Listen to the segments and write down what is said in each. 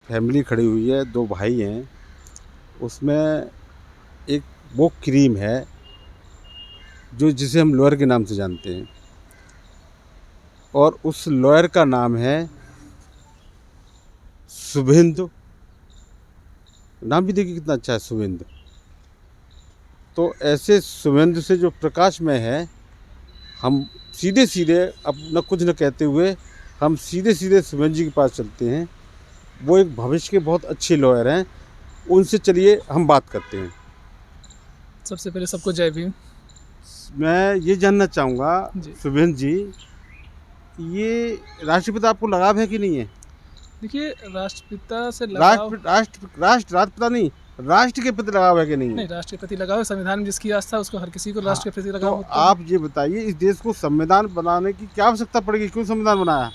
Family खड़ी हुई है, 2 भाई हैं। उसमें एक वो क्रीम है जो जिसे हम लॉयर के नाम से जानते हैं, और उस लॉयर का नाम है शुभेंदु। नाम भी देखिए कितना अच्छा है, शुभेंदु। तो ऐसे शुभेंदु से जो प्रकाशमय है, हम सीधे सीधे अपना कुछ न कहते हुए हम सीधे सीधे शुभेंदु जी के पास चलते हैं। वो एक भविष्य के बहुत अच्छे लॉयर हैं, उनसे चलिए हम बात करते हैं। सबसे पहले सबको जय भीम। मैं ये जानना चाहूँगा जी शुभेंदु जी, ये राष्ट्रपिता आपको लगाव है कि नहीं है? देखिए, राष्ट्रपिता से लगाव राष्ट्रपिता नहीं, राष्ट्र के प्रति लगाव है कि नहीं है? नहीं, राष्ट्र के प्रति लगाव, संविधान में जिसकी आस्था उसको हर किसी को हाँ, राष्ट्र के प्रति तो लगाव होता है। आप ये बताइए, इस देश को संविधान बनाने की क्या आवश्यकता पड़ेगी? क्यों संविधान बनाया?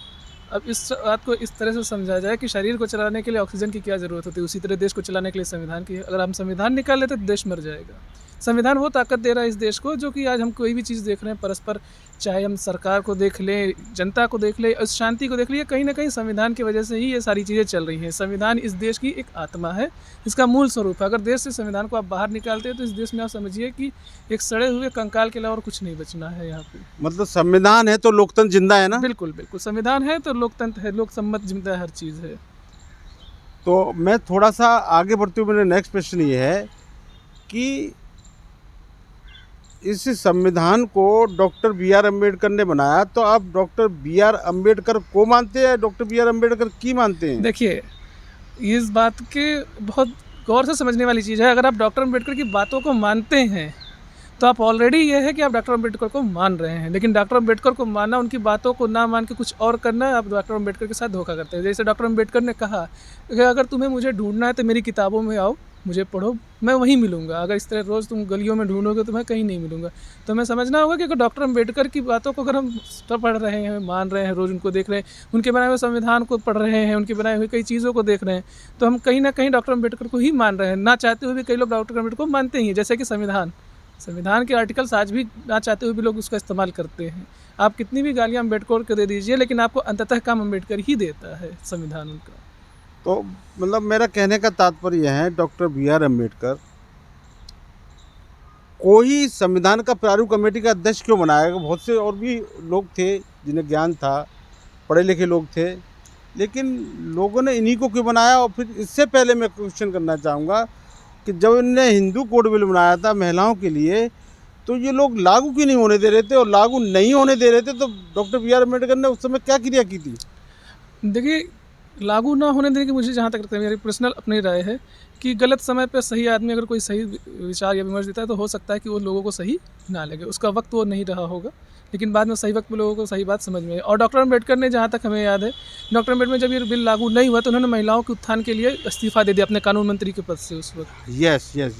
अब इस बात को इस तरह से समझा जाए कि शरीर को चलाने के लिए ऑक्सीजन की क्या ज़रूरत होती है, उसी तरह देश को चलाने के लिए संविधान की है। अगर हम संविधान निकाल लेते तो देश मर जाएगा। संविधान वो ताकत दे रहा है इस देश को, जो कि आज हम कोई भी चीज़ देख रहे हैं परस्पर, चाहे हम सरकार को देख लें, जनता को देख लें, इस शांति को देख लें, कहीं ना कहीं संविधान की वजह से ही ये सारी चीज़ें चल रही हैं। संविधान इस देश की एक आत्मा है, इसका मूल स्वरूप है। अगर देश से संविधान को आप बाहर निकालते हैं तो इस देश में आप समझिए कि एक सड़े हुए कंकाल के अलावा और कुछ नहीं बचना है यहाँ पे। मतलब संविधान है तो लोकतंत्र जिंदा है ना? बिल्कुल बिल्कुल, संविधान है तो लोकतंत्र है, लोक सम्मत जिम्मेदार हर चीज़ है। तो मैं थोड़ा सा आगे बढ़ते हुए मेरा नेक्स्ट प्रश्न ये है कि इस संविधान को डॉक्टर बी.आर. अम्बेडकर ने बनाया, तो आप डॉक्टर बी.आर. अम्बेडकर को मानते हैं, डॉक्टर बी.आर. अम्बेडकर की मानते हैं? देखिए, इस बात के बहुत गौर से समझने वाली चीज़ है। अगर आप डॉक्टर अम्बेडकर की बातों को मानते हैं तो आप ऑलरेडी ये है कि आप डॉक्टर अम्बेडकर को मान रहे हैं। लेकिन डॉक्टर अम्बेडकर को मानना, उनकी बातों को ना मान के कुछ और करना, आप डॉक्टर अम्बेडकर के साथ धोखा करते हैं। जैसे डॉक्टर अम्बेडकर ने कहा कि अगर तुम्हें मुझे ढूंढना है तो मेरी किताबों में आओ, मुझे पढ़ो, मैं वहीं मिलूंगा। अगर इस तरह रोज़ तुम गलियों में ढूंढोगे तो मैं कहीं नहीं मिलूंगा। तो हमें समझना होगा कि अगर डॉक्टर अम्बेडकर की बातों को अगर हम पढ़ रहे हैं, मान रहे हैं, रोज़ उनको देख रहे हैं, उनके बनाए हुए संविधान को पढ़ रहे हैं, उनकी बनाई हुई कई चीज़ों को देख रहे हैं, तो हम कहीं ना कहीं डॉक्टर अम्बेडकर को ही मान रहे हैं। ना चाहते हुए भी कई लोग डॉक्टर अम्बेडकर को मानते ही हैं। जैसे कि संविधान के आर्टिकल्स आज भी ना चाहते हुए भी लोग उसका इस्तेमाल करते हैं। आप कितनी भी गालियाँ अम्बेडकर को दे दीजिए, लेकिन आपको अंततः काम अम्बेडकर ही देता है, संविधान उनका। तो मतलब मेरा कहने का तात्पर्य है, डॉक्टर बी.आर. अम्बेडकर कोई संविधान का प्रारूप कमेटी का अध्यक्ष क्यों बनाया? बहुत से और भी लोग थे जिन्हें ज्ञान था, पढ़े लिखे लोग थे, लेकिन लोगों ने इन्हीं को क्यों बनाया? और फिर इससे पहले मैं क्वेश्चन करना चाहूँगा कि जब इन्होंने हिंदू कोड बिल बनाया था महिलाओं के लिए, तो ये लोग लागू क्यों नहीं होने दे रहे थे? और लागू नहीं होने दे रहे थे तो डॉक्टर बी.आर. अम्बेडकर ने उस समय क्या क्रिया की थी? देखिए, लागू ना होने देने की मुझे जहाँ तक लगता है, मेरी पर्सनल अपनी राय है कि गलत समय पर सही आदमी अगर कोई सही विचार या विमर्श देता है तो हो सकता है कि वो लोगों को सही ना लगे, उसका वक्त वो नहीं रहा होगा, लेकिन बाद में सही वक्त में लोगों को सही बात समझ में आई। और डॉक्टर अम्बेडकर ने, जहाँ तक हमें याद है, डॉक्टर अम्बेडकर जब ये बिल लागू नहीं हुआ तो उन्होंने महिलाओं के उत्थान के लिए इस्तीफा दे दिया अपने कानून मंत्री के पद से उस वक्त। यस यस,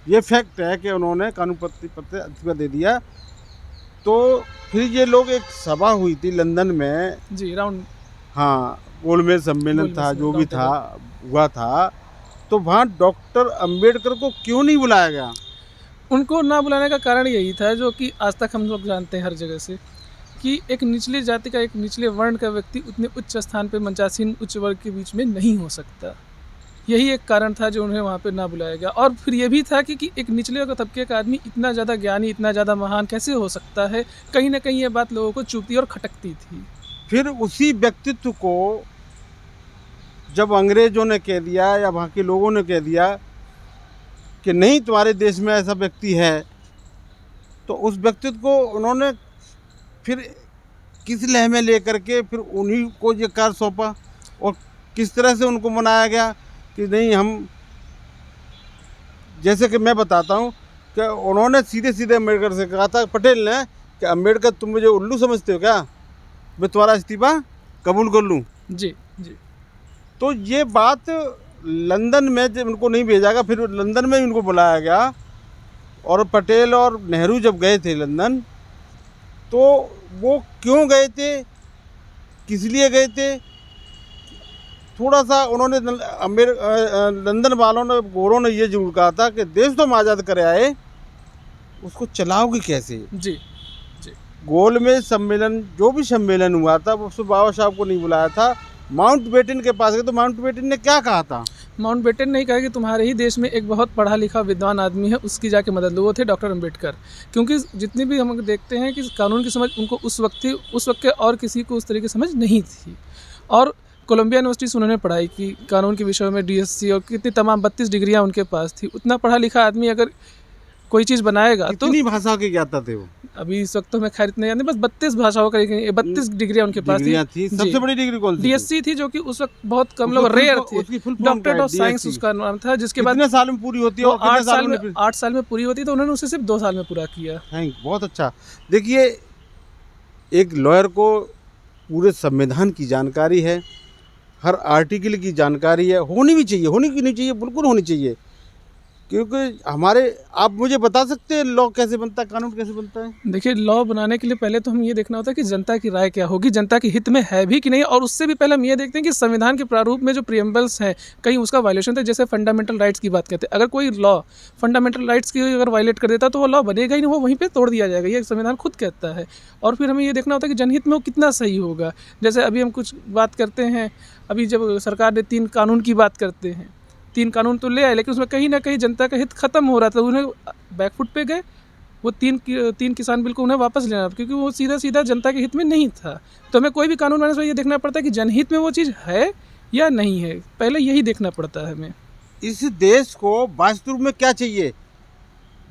ये फैक्ट है कि उन्होंने कानून पत्र इस्तीफा दे दिया। तो फिर ये लोग, एक सभा हुई थी लंदन में, जी, राउंड, हाँ, गोलमेज सम्मेलन था, जो भी था, हुआ था, तो वहाँ डॉक्टर अम्बेडकर को क्यों नहीं बुलाया गया? उनको ना बुलाने का कारण यही था, जो कि आज तक हम लोग जानते हैं हर जगह से, कि एक निचली जाति का, एक निचले वर्ण का व्यक्ति उतने उच्च स्थान पर मंचासीन उच्च वर्ग के बीच में नहीं हो सकता। यही एक कारण था जो उन्हें वहाँ पे ना बुलाया गया। और फिर ये भी था कि एक निचले तबके का आदमी इतना ज़्यादा ज्ञानी, इतना ज़्यादा महान कैसे हो सकता है? कहीं ना कहीं ये बात लोगों को चुभती और खटकती थी। फिर उसी व्यक्तित्व को जब अंग्रेजों ने कह दिया या वहाँ के लोगों ने कह दिया कि नहीं, तुम्हारे देश में ऐसा व्यक्ति है, तो उस व्यक्तित्व को उन्होंने फिर किस लय में लेकर के फिर उन्हीं को ये कार्य सौंपा, और किस तरह से उनको मनाया गया कि नहीं, हम, जैसे कि मैं बताता हूँ कि उन्होंने सीधे सीधे अम्बेडकर से कहा था, पटेल ने, कि अम्बेडकर तुम मुझे उल्लू समझते हो क्या? मैं तुम्हारा इस्तीफा कबूल कर लूँ? जी जी। तो ये बात लंदन में जब उनको नहीं भेजा गया, फिर लंदन में ही उनको बुलाया गया, और पटेल और नेहरू जब गए थे लंदन, तो वो क्यों गए थे, किस लिए गए थे, थोड़ा सा उन्होंने लंदन वालों ने, गोरों ने ये जरूर कहा था कि देश तो हम आज़ाद कर आए, उसको चलाओगे कैसे? जी जी। गोलमेज सम्मेलन, जो भी सम्मेलन हुआ था, उसमें बाबा साहब को नहीं बुलाया था, माउंटबेटन के पास गए तो माउंटबेटन ने क्या कहा था? माउंटबेटन ने कहा कि तुम्हारे ही देश में एक बहुत पढ़ा लिखा विद्वान आदमी है, उसकी जाके मदद लो। वो थे डॉक्टर अम्बेडकर। क्योंकि जितनी भी हम देखते हैं कि कानून की समझ उनको उस वक्त थी, उस वक्त के और किसी को उस तरह की समझ नहीं थी। और कोलंबिया यूनिवर्सिटी से उन्होंने पढ़ाई की कानून के विषयों में, DSc और कितनी तमाम 32 डिग्रियाँ उनके पास थी। उतना पढ़ा लिखा आदमी अगर कोई चीज़ बनाएगा तो कितनी भाषा के ज्ञाता थे वो? अभी इस वक्त तो मैं खैर इतने याद नहीं, बस 32 भाषाओं का 32 डिग्रियाँ उनके पास डिग्रियां थी। जी। सबसे बड़ी डिग्री कौन सी थी? DSc थी, जो कि उस वक्त बहुत कम लोग, उसकी full रेयर फॉर्म- थे। उसकी full form क्या डॉक्टर है? ऑफ साइंस DSc उसका नाम था, जिसके बाद कितने साल में पूरी होती है वो और कितने 8 साल में फिर? 8 साल में पूरी होती, तो उन्होंने उसे सिर्फ 2 साल में पूरा किया। बहुत अच्छा। देखिए, एक लॉयर को पूरे संविधान की जानकारी है, हर आर्टिकल की जानकारी है, होनी भी चाहिए, होनी क्यों नहीं चाहिए, बिल्कुल होनी चाहिए। क्योंकि हमारे, आप मुझे बता सकते हैं लॉ कैसे बनता है, कानून कैसे बनता है? देखिए, लॉ बनाने के लिए पहले तो हम ये देखना होता है कि जनता की राय क्या होगी, जनता के हित में है भी कि नहीं। और उससे भी पहले हम ये देखते हैं कि संविधान के प्रारूप में जो प्रियम्बल्स हैं, कहीं उसका वायलेशन था। जैसे फंडामेंटल राइट्स की बात करते हैं, अगर कोई लॉ फंडामेंटल राइट्स की अगर वायलेट कर देता तो वो लॉ बनेगा ही नहीं, वो वहीं पर तोड़ दिया जाएगा। ये संविधान खुद कहता है। और फिर हमें ये देखना होता है कि जनहित में वो कितना सही होगा। जैसे अभी हम कुछ बात करते हैं, अभी जब सरकार ने 3 कानून की बात करते हैं, 3 कानून तो ले आए, लेकिन उसमें कहीं ना कहीं जनता का हित खत्म हो रहा था। उन्हें बैकफुट पे गए, वो 3 किसान बिल को उन्हें वापस लेना, क्योंकि वो सीधा सीधा जनता के हित में नहीं था। तो हमें कोई भी कानून बनाने से ये देखना पड़ता है कि जनहित में वो चीज़ है या नहीं है, पहले यही देखना पड़ता है हमें। इस देश को वास्तव में क्या चाहिए?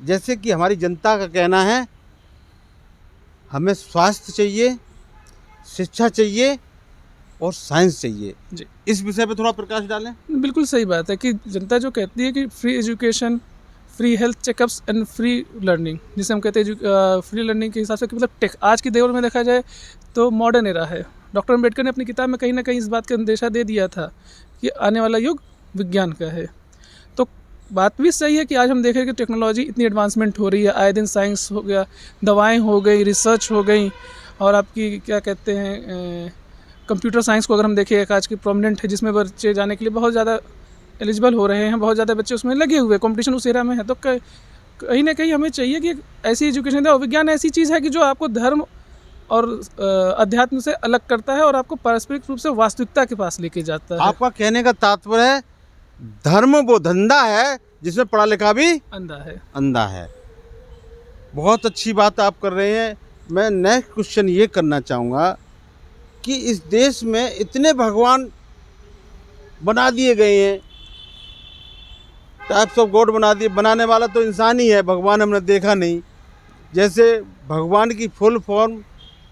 जैसे कि हमारी जनता का कहना है, हमें स्वास्थ्य चाहिए, शिक्षा चाहिए और साइंस चाहिए। जी, इस विषय पे थोड़ा प्रकाश डालें। बिल्कुल सही बात है कि जनता जो कहती है कि free education, free health checkups and free learning, जिसे हम कहते हैं फ्री लर्निंग के हिसाब से, मतलब आज की दौर में देखा जाए तो मॉडर्न एरा है। डॉक्टर अम्बेडकर ने अपनी किताब में कहीं ना कहीं इस बात का अंदेशा दे दिया था कि आने वाला युग विज्ञान का है। तो बात भी सही है कि आज हम देखें कि टेक्नोलॉजी इतनी एडवांसमेंट हो रही है, आए दिन साइंस हो गया, दवाएँ हो गई, रिसर्च हो गई, और आपकी क्या कहते हैं कंप्यूटर साइंस को अगर हम देखें, एक आज की प्रोमिनेंट है, जिसमें बच्चे जाने के लिए बहुत ज़्यादा एलिजिबल हो रहे हैं, बहुत ज़्यादा बच्चे उसमें लगे हुए, कंपटीशन उस एरा में है। तो कहीं ना कहीं हमें चाहिए कि ऐसी एजुकेशन दे। और विज्ञान ऐसी चीज़ है कि जो आपको धर्म और अध्यात्म से अलग करता है और आपको पारस्परिक रूप से वास्तविकता के पास लेके जाता है। आपका कहने का तात्पर्य है, धर्म वो धंधा है जिसमें पढ़ा लिखा भी अंधा है। बहुत अच्छी बात आप कर रहे हैं। मैं नेक्स्ट क्वेश्चन ये करना चाहूँगा कि इस देश में इतने भगवान बना दिए गए हैं, टाइप्स ऑफ गॉड बना दिए, बनाने वाला तो इंसान ही है, भगवान हमने देखा नहीं। जैसे भगवान की फुल फॉर्म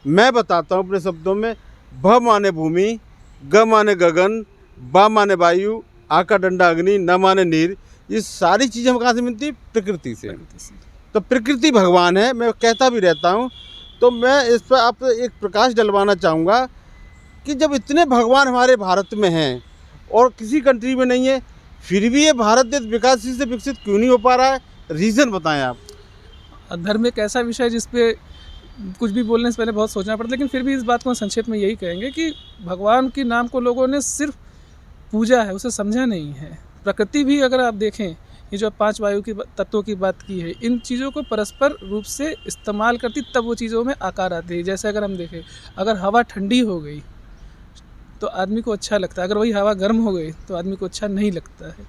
मैं बताता हूँ अपने शब्दों में। भ माने भूमि, ग माने गगन, बा माने वायु, आ का डंडा अग्नि, न माने नीर। ये सारी चीज़ें हम कहाँ से मिलती? प्रकृति से। तो प्रकृति भगवान है, मैं कहता भी रहता हूँ। तो मैं इस पर आप एक प्रकाश डलवाना चाहूँगा कि जब इतने भगवान हमारे भारत में हैं और किसी कंट्री में नहीं है, फिर भी ये भारत देश विकासशील से विकसित क्यों नहीं हो पा रहा है? रीज़न बताएं आप। धर्म एक ऐसा विषय जिस पे कुछ भी बोलने से पहले बहुत सोचना पड़ता है, लेकिन फिर भी इस बात को संक्षेप में यही कहेंगे कि भगवान के नाम को लोगों ने सिर्फ पूजा है, उसे समझा नहीं है। प्रकृति भी अगर आप देखें, ये जो 5 वायु की तत्वों की बात की है, इन चीज़ों को परस्पर रूप से इस्तेमाल करती, तब वो चीज़ों में आकार आते हैं। जैसे अगर हम देखें, अगर हवा ठंडी हो गई तो आदमी को अच्छा लगता है, अगर वही हवा गर्म हो गई तो आदमी को अच्छा नहीं लगता है।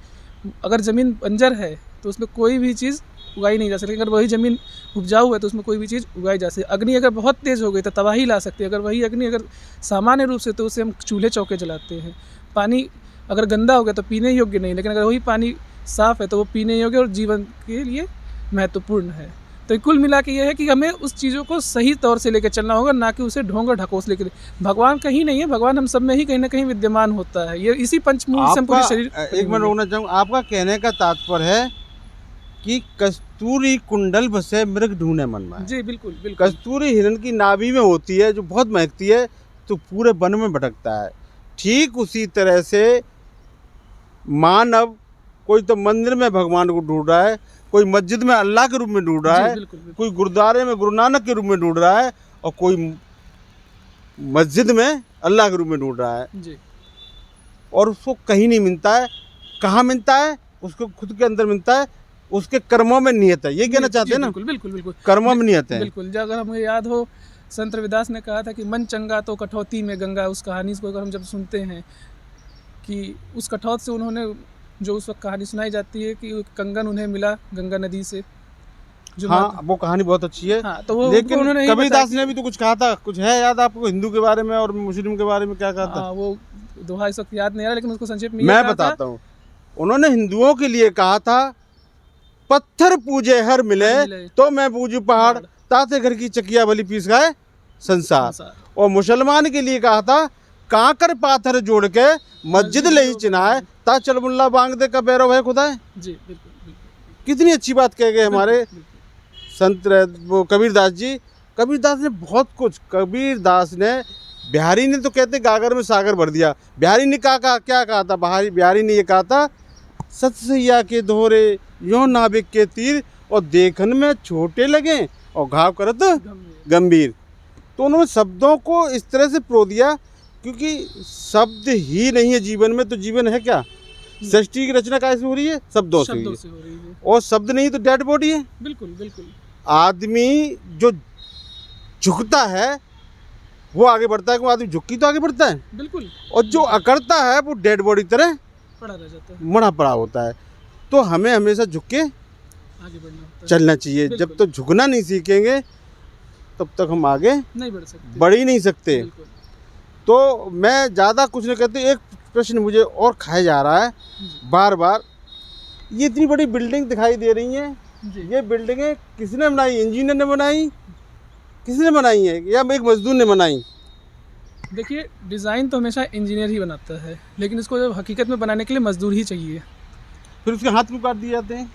अगर ज़मीन बंजर है तो उसमें कोई भी चीज़ उगाई नहीं जा सकती, अगर वही ज़मीन उपजाऊ है तो उसमें कोई भी चीज़ उगाई जा सकती है। अग्नि अगर बहुत तेज़ हो गई तो तबाही ला सकती है, अगर वही अग्नि अगर सामान्य रूप से, तो उसे हम चूल्हे चौके जलाते हैं। पानी अगर गंदा हो गया तो पीने योग्य नहीं, लेकिन अगर वही पानी साफ़ है तो वो पीने योग्य और जीवन के लिए महत्वपूर्ण है। तो कुल मिला के ये है कि हमें उस चीज़ों को सही तौर से लेकर चलना होगा, ना कि उसे ढोंग और ढकोस लेकर। भगवान कहीं नहीं है, भगवान हम सब में ही कहीं ना कहीं विद्यमान होता है। ये इसी पंचमूल से हम पूरे शरीर। एक मिनट रोकना चाहूँगा। आपका कहने का तात्पर्य है कि कस्तूरी कुंडल बसे मृग ढूंढे मन में। जी बिल्कुल बिल्कुल। कस्तूरी हिरण की नाभि में होती है, जो बहुत महकती है, तो पूरे वन में भटकता है। ठीक उसी तरह से मानव, कोई तो मंदिर में भगवान को ढूंढ रहा है, कोई मस्जिद में अल्लाह के रूप में ढूंढ रहा है, कोई गुरुद्वारे में गुरु नानक के रूप में ढूंढ रहा है, और कोई मस्जिद में अल्लाह के रूप में ढूंढ रहा है जी। और उसको कहीं नहीं मिलता है। कहाँ मिलता है? उसको खुद के अंदर मिलता है, उसके कर्मों में नियत है। ये कहना चाहते हैं ना? बिल्कुल बिल्कुल बिल्कुल। कर्मों में नियत है। बिल्कुल। अगर हमें याद हो संत रविदास ने कहा था कि मन चंगा तो कठौती में गंगा। उस कहानी को अगर हम जब सुनते हैं कि उस कठौत से उन्होंने, जो उस वक्त कहानी सुनाई जाती है कि कंगन उन्हें मिला गंगा नदी से, जो हाँ वो कहानी बहुत अच्छी है। हाँ, तो वो लेकिन उन्होंने यही कबीरदास बताया ने भी तो कुछ कहा था, कुछ है याद आपको हिंदू के बारे में और मुस्लिम के बारे में क्या कहा था? हाँ, वो दोहा इस वक्त याद नहीं आ रहा, लेकिन उसको संक्षेप में ये मैं कहा था। बताता हूँ। उन्होंने हिंदुओं के लिए कहा था, पत्थर पूजे हर मिले तो मैं पूजू पहाड़, ताते घर की चकिया भली पीस गए संसार। और मुसलमान के लिए कहा था, कांकर पाथर जोड़ के मस्जिद ले ही चिनाए, ता चल मुल्ला बांग दे का बैरव है खुदा है। जी बिल्कुल बिल्कुल कितनी अच्छी बात कह गए हमारे बिल्कुल। संत वो कबीरदास जी। कबीरदास ने बहुत कुछ, कबीरदास ने, बिहारी ने तो कहते गागर में सागर भर दिया। बिहारी ने क्या कहा था? बिहारी ने ये कहा था, सतसैया के दोहरे यो नाविक के तीर, और देखन में छोटे लगे और घाव करत गंभीर। तो उन्होंने शब्दों को इस तरह से प्रो दिया, क्योंकि शब्द ही नहीं है जीवन में, तो जीवन है क्या? सृष्टि की रचना कैसे हो रही है? शब्दों से शब्दों हुई से हो रही है। है। और शब्द नहीं तो डेड बॉडी है। बिल्कुल बिल्कुल। आदमी जो झुकता है वो आगे बढ़ता है, क्यों? आदमी झुक के तो आगे बढ़ता है। बिल्कुल। और जो अकड़ता है वो डेड बॉडी तरह पड़ा रह जाता है, मड़ा पड़ा होता है। तो हमें हमेशा झुक के आगे बढ़ना होता है। चलना चाहिए। जब बिल्कुल। तक झुकना नहीं सीखेंगे तब तक हम आगे नहीं बढ़ सकते, बढ़ ही नहीं सकते। बिल्कुल। तो मैं ज़्यादा कुछ नहीं कहती। एक प्रश्न मुझे और खाया जा रहा है बार बार। ये इतनी बड़ी बिल्डिंग दिखाई दे रही है, जी। ये बिल्डिंगें किसने बनाई? इंजीनियर ने बनाई? किसने बनाई है, या एक मजदूर ने बनाई? देखिए, डिज़ाइन तो हमेशा इंजीनियर ही बनाता है, लेकिन इसको जब हकीकत में बनाने के लिए मजदूर ही चाहिए। फिर उसके हाथ क्यों काट दिए जाते हैं?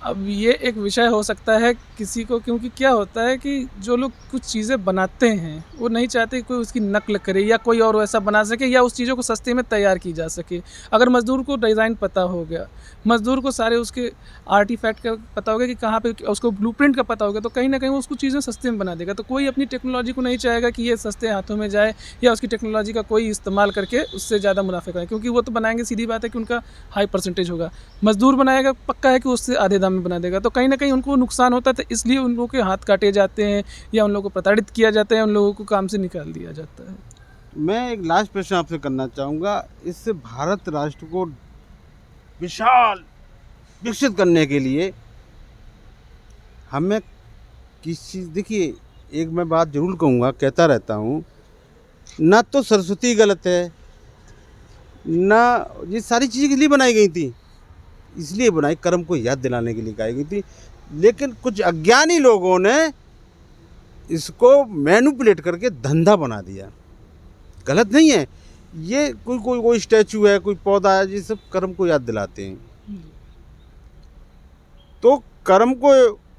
अब ये एक विषय हो सकता है किसी को, क्योंकि क्या होता है कि जो लोग कुछ चीज़ें बनाते हैं वो नहीं चाहते कि कोई उसकी नकल करे या कोई और वैसा बना सके, या उस चीज़ों को सस्ते में तैयार की जा सके। अगर मज़दूर को डिज़ाइन पता हो गया, मज़दूर को सारे उसके आर्टिफैक्ट का पता हो गया कि कहाँ पे, उसको ब्लूप्रिंट का पता हो गया, तो कहीं ना कहीं वो उसको चीज़ें सस्ते में बना देगा। तो कोई अपनी टेक्नोलॉजी को नहीं चाहेगा कि ये सस्ते हाथों में जाए या उसकी टेक्नोलॉजी का कोई इस्तेमाल करके उससे ज़्यादा मुनाफे करें, क्योंकि वो तो बनाएंगे, सीधी बात है कि उनका हाई परसेंटेज होगा। मज़दूर बनाएगा, पक्का है कि उससे आधे दाम में बना देगा, तो कहीं ना कहीं उनको नुकसान होता है। तो इसलिए उन लोगों के हाथ काटे जाते हैं या उन लोगों को प्रताड़ित किया जाता है, उन लोगों को काम से निकाल दिया जाता है। मैं एक लास्ट प्रश्न आपसे करना चाहूँगा। इससे भारत राष्ट्र को विशाल विकसित करने के लिए हमें किस चीज़, देखिए एक मैं बात ज़रूर कहूँगा, कहता रहता हूँ, ना तो सरस्वती गलत है, ना ये सारी चीज़ें इसलिए बनाई गई थी, इसलिए बनाई, कर्म को याद दिलाने के लिए गाई गई थी। लेकिन कुछ अज्ञानी लोगों ने इसको मैनिपुलेट करके धंधा बना दिया। गलत नहीं है ये, कोई स्टैचू है, कोई पौधा है, ये सब कर्म को याद दिलाते हैं। तो कर्म को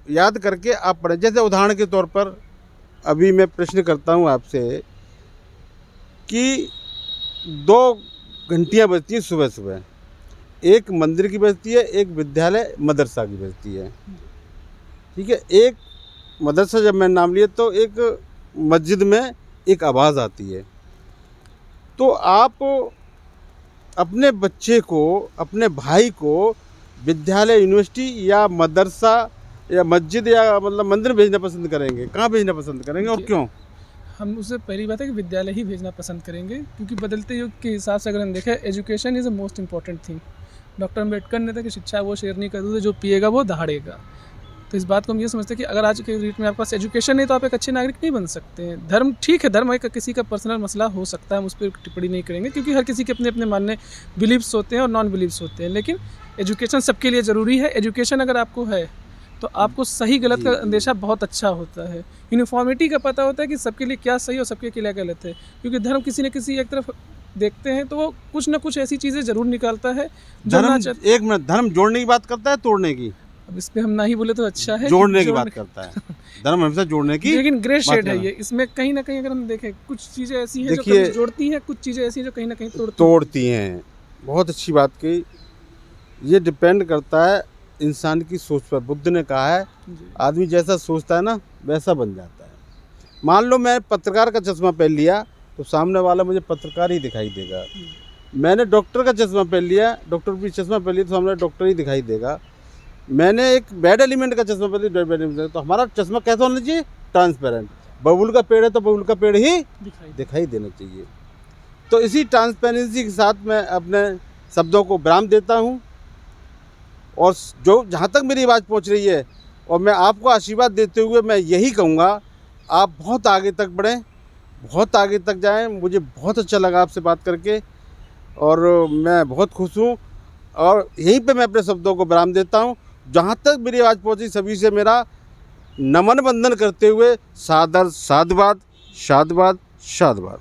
याद करके आप पढ़ें। जैसे उदाहरण के तौर पर अभी मैं प्रश्न करता हूँ आपसे कि 2 घंटियाँ बजती हैं सुबह सुबह, एक मंदिर की बजती है, एक विद्यालय मदरसा की बजती है, ठीक है। एक मदरसा जब मैंने नाम लिया तो एक मस्जिद में एक आवाज़ आती है। तो आप अपने बच्चे को, अपने भाई को विद्यालय, यूनिवर्सिटी या मदरसा या मस्जिद या मतलब मंदिर भेजना पसंद करेंगे? कहाँ भेजना पसंद करेंगे और क्यों? हम उससे पहली बात है कि विद्यालय ही भेजना पसंद करेंगे, क्योंकि बदलते युग के हिसाब से अगर हम देखें, education is a most important thing. Doctor Ambedkar ने था कि शिक्षा वो शेरनी का दूध है जो पिएगा वो दहाड़ेगा। तो इस बात को हम ये समझते हैं कि अगर आज के डेट में आपके पास एजुकेशन नहीं तो आप एक अच्छे नागरिक नहीं बन सकते हैं। धर्म ठीक है, धर्म एक किसी का पर्सनल मसला हो सकता है, हम उस पर टिप्पणी नहीं करेंगे, क्योंकि हर किसी के अपने अपने मानने बिलीव्स होते हैं और नॉन बिलीव्स होते हैं। लेकिन एजुकेशन सबके लिए ज़रूरी है। एजुकेशन अगर आपको है तो आपको सही गलत का अंदेशा बहुत अच्छा होता है। यूनिफॉर्मिटी का पता होता है कि सबके लिए क्या सही और सबके लिए क्या गलत है, क्योंकि धर्म किसी न किसी एक तरफ देखते हैं तो वो कुछ ना कुछ ऐसी चीज़ें ज़रूर निकालता है जो ना धर्म, एक मिनट, धर्म जोड़ने की बात करता है तोड़ने की? अब इस पे हम ना ही बोले तो अच्छा है। जोड़ने की बात करता है धर्म, हमेशा जोड़ने की। लेकिन ग्रे बात शेड है करना। ये, इसमें कहीं ना कहीं अगर हम देखें कुछ चीज़ें ऐसी हैं जो देखिए, कभी जोड़ती हैं, कुछ चीज़ें ऐसी हैं जो कहीं ना कहीं तोड़ती हैं। बहुत अच्छी बात कही। ये डिपेंड करता है इंसान की सोच पर। बुद्ध ने कहा है आदमी जैसा सोचता है ना वैसा बन जाता है। मान लो मैं पत्रकार का चश्मा पहन लिया तो सामने वाला मुझे पत्रकार ही दिखाई देगा। मैंने डॉक्टर का चश्मा पहन लिया, डॉक्टर भी चश्मा पहन लिया तो सामने डॉक्टर ही दिखाई देगा। मैंने एक बैड एलिमेंट का चश्मा पहन लिया, बैड एलिमेंट, तो हमारा चश्मा कैसा होना चाहिए? ट्रांसपेरेंट। बबूल का पेड़ है तो बबूल का पेड़ ही दिखाई दिखाई देना चाहिए। तो इसी ट्रांसपेरेंसी के साथ मैं अपने शब्दों को विराम देता हूँ। और जो जहाँ तक मेरी आवाज़ पहुँच रही है, और मैं आपको आशीर्वाद देते हुए मैं यही कहूँगा, आप बहुत आगे तक बढ़ें, बहुत आगे तक जाएं। मुझे बहुत अच्छा लगा आपसे बात करके और मैं बहुत खुश हूँ। और यहीं पे मैं अपने शब्दों को विराम देता हूँ। जहाँ तक मेरी आवाज़ पहुँची, सभी से मेरा नमन बंदन करते हुए सादर साधुवाद, साधुवाद, साधुवाद।